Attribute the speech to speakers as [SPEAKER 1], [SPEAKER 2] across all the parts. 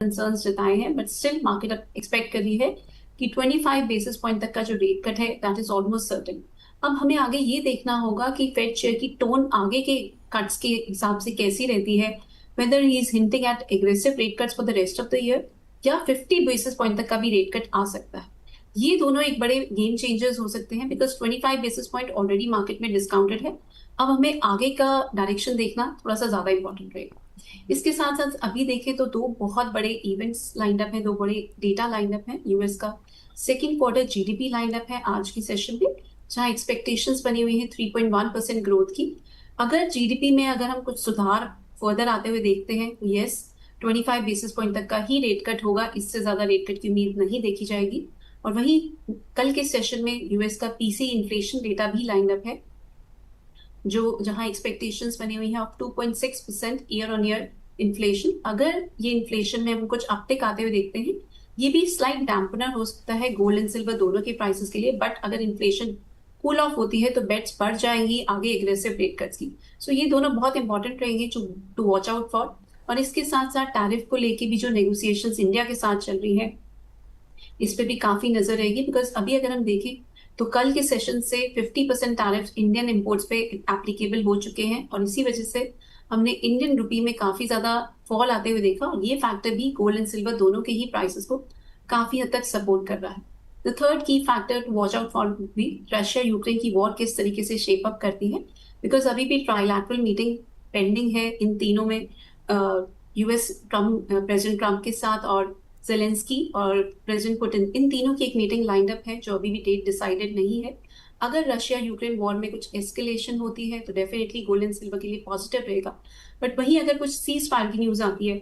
[SPEAKER 1] Concerns जताए हैं, but still market expect कर रही है कि 25 बेसिस पॉइंट तक का जो रेट कट है दैट इज ऑलमोस्ट सर्टेन। अब हमें आगे ये देखना होगा कि फेड चेयर की टोन आगे के कट्स के हिसाब से कैसी रहती है, whether he is hinting at aggressive rate cuts for the rest of the year या 50 बेसिस पॉइंट तक का भी रेट कट आ सकता है। ये दोनों एक बड़े गेम चेंजर्स हो सकते हैं because 25 basis point already market में डिस्काउंटेड है। अब हमें आगे का डायरेक्शन देखना थोड़ा सा ज्यादा इंपॉर्टेंट रहेगा। इसके साथ साथ अभी देखें तो दो बहुत बड़े इवेंट्स लाइंड अप हैं, दो बड़े डेटा लाइंड अप हैं। यूएस का second quarter GDP lined up है आज की सेशन में, जहां एक्सपेक्टेशंस बनी हुई है 3.1% ग्रोथ की। अगर जीडीपी में अगर हम कुछ सुधार फर्दर आते हुए देखते हैं तो यस, 25 बेसिस पॉइंट तक का ही रेट कट होगा, इससे ज्यादा रेट कट की उम्मीद नहीं देखी जाएगी। और वही कल के सेशन में यूएस का पीसी इन्फ्लेशन डेटा भी लाइंड अप है, जो जहां एक्सपेक्टेशंस बनी हुई है of 2.6% year on year inflation. अगर ये इन्फ्लेशन में हम कुछ अपटिक आते हुए देखते हैं, ये भी स्लाइट डैम्पनर हो सकता है गोल्ड एंड सिल्वर दोनों के प्राइसेस के लिए। बट अगर इन्फ्लेशन कूल ऑफ होती है तो बेट्स बढ़ जाएंगी आगे एग्रेसिव रेट कट्स की। सो ये दोनों बहुत इंपॉर्टेंट रहेंगे टू वॉच आउट फॉर। और इसके साथ साथ टैरिफ को लेके भी जो नेगोशिएशंस इंडिया के साथ चल रही है, इस पे भी काफी नजर रहेगी। बिकॉज अभी अगर हम देखें तो कल के सेशन से 50% टैरिफ इंडियन इंपोर्ट्स पे एप्लीकेबल हो चुके हैं, और इसी वजह से हमने इंडियन रुपी में काफी ज्यादा फॉल आते हुए देखा। और ये फैक्टर भी गोल्ड एंड सिल्वर दोनों के ही प्राइसेस को काफी हद तक सपोर्ट कर रहा है। The third key factor to watch out for भी रशिया यूक्रेन की वॉर किस तरीके से शेप अप करती है। बिकॉज अभी भी ट्राइलैटरल मीटिंग पेंडिंग है इन तीनों में, यूएस ट्रम्प प्रेसिडेंट ट्रम्प के साथ और जेलेंस्की और प्रेसिडेंट पुतिन, इन तीनों की एक मीटिंग लाइंड अप है जो अभी भी डेट डिसाइडेड नहीं है। अगर रशिया यूक्रेन वॉर में कुछ एस्केलेशन होती है तो डेफिनेटली गोल्ड एंड सिल्वर के लिए पॉजिटिव रहेगा। बट वहीं अगर कुछ सीज फायर की न्यूज आती है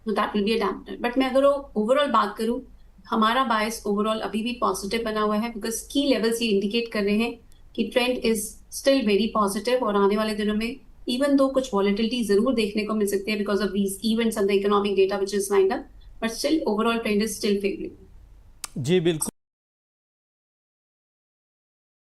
[SPEAKER 1] तो that will be a dampener. But मैं अगर ओवरऑल बात करूं, हमारा बायस ओवरऑल अभी भी पॉजिटिव बना हुआ है बिकॉज की लेवल्स ये इंडिकेट कर रहे हैं कि trend is still very positive. और आने वाले दिनों में इवन दो कुछ वॉलेटिलिटी जरूर देखने को मिल सकती है because of these events and the economic data which is lined up, but still overall trend is still favoring.
[SPEAKER 2] जी बिल्कुल।